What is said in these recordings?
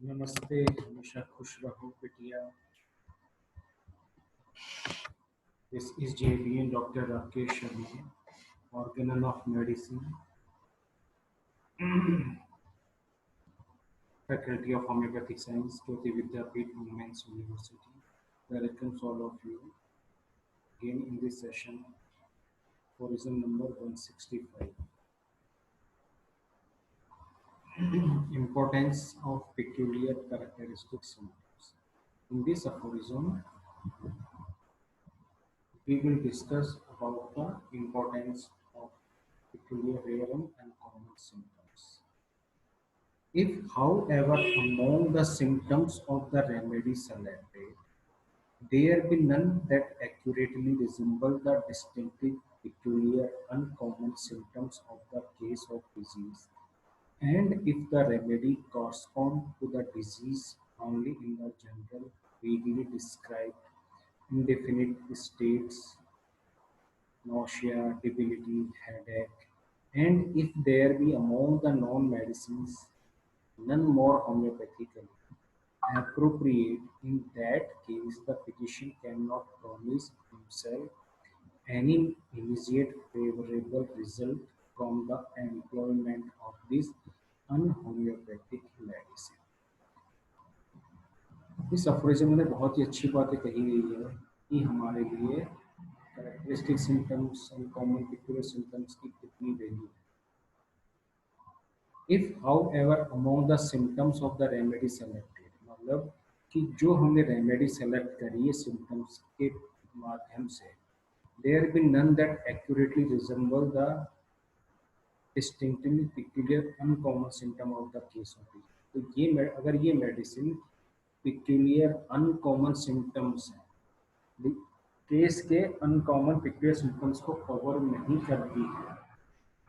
नमस्ते, हमेशा खुश रहो बिटिया। This is JBN Dr. Rakesh Sharma, organon of medicine, Faculty of Homeopathic Science, Jyoti Vidyapeeth Women's University. Welcomes all of you again in this session for reason number 165. Importance of peculiar characteristic symptoms. In this aphorism, we will discuss about the importance of peculiar rare and uncommon symptoms. If, however, among the symptoms of the remedy selected, there be none that accurately resemble the distinctive, peculiar, uncommon symptoms of the case of disease, and if the remedy correspond to the disease only in the general, vaguely described, indefinite states, nausea, debility, headache, and if there be among the known medicines none more homeopathically appropriate, in that case the physician cannot promise himself any immediate favorable result from the employment of this unhomeopathic medicine. इस aphorism में बहुत ही अच्छी बातें कही गई है कि हमारे लिए characteristic symptoms and common peculiar symptoms की कितनी वैल्यू है. If, however, among the symptoms of the remedy selected, मतलब कि जो हमने रेमेडी सेलेक्ट करी है सिम्टम्स के माध्यम से, there be none that accurately resemble the distinctly peculiar uncommon symptom of the case of disease. तो ये अगर ये मेडिसिन पिक्यूलियर अनकॉमन सिम्टम्स हैं, केस के अनकॉमन पिक्यूलियर सिम्टम्स को कवर नहीं करती है,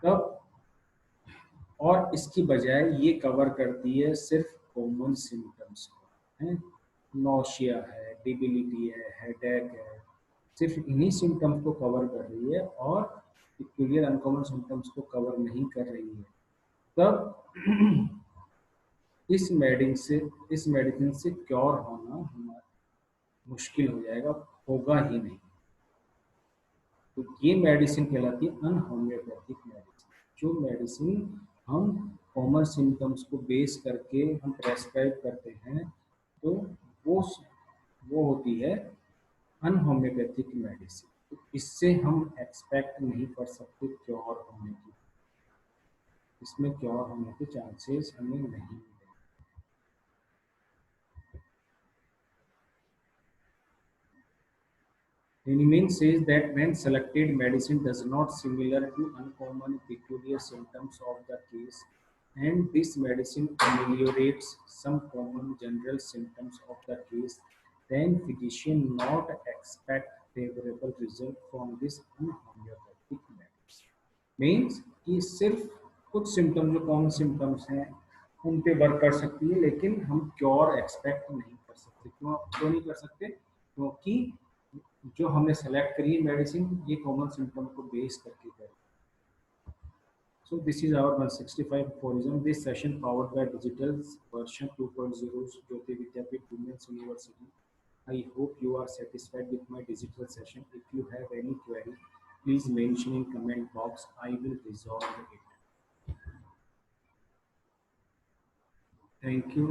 तब और इसकी बजाय ये कवर करती है सिर्फ कॉमन सिम्टम्स को, है नौशिया है, डिबिलिटी है, हेडेक है, सिर्फ इन्हीं सिम्टम्स को कवर कर रही है और पिक्यूलियर अनकॉमन सिम्टम्स को कवर नहीं कर रही है, तब इस मेडिसिन से क्योर होना हमारा मुश्किल हो जाएगा, होगा ही नहीं. तो ये मेडिसिन कहलाती है अनहोम्योपैथिक मेडिसिन. जो मेडिसिन हम कॉमन सिम्टम्स को बेस करके हम प्रेस्क्राइब करते हैं, तो वो होती है अनहोम्योपैथिक मेडिसिन. तो इससे हम एक्सपेक्ट नहीं कर सकते क्योर होने की. इसमें क्योर होने के चांसेस हमें नहीं मिले. Hahnemann says that when selected medicine does not similar to uncommon peculiar symptoms of the case, and this medicine ameliorates some common general symptoms of the case, then physician not expect favorable result from this unhomeopathic medicine. Means कि सिर्फ कुछ symptoms जो common symptoms हैं उन पे work कर सकती है, लेकिन हम क्योर एक्सपेक्ट नहीं कर सकते. क्यों नहीं कर सकते? क्योंकि जो हमने सेलेक्ट करी है मेडिसिन ये कॉमन सिम्टम को बेस करके करें. So this is our 165 aphorism. This session powered by Digital's version 2.0 Jyoti Vidyapeeth Women's University. I hope you are satisfied with my digital session. If you have any query, please mention in comment box. I will resolve it. Thank you.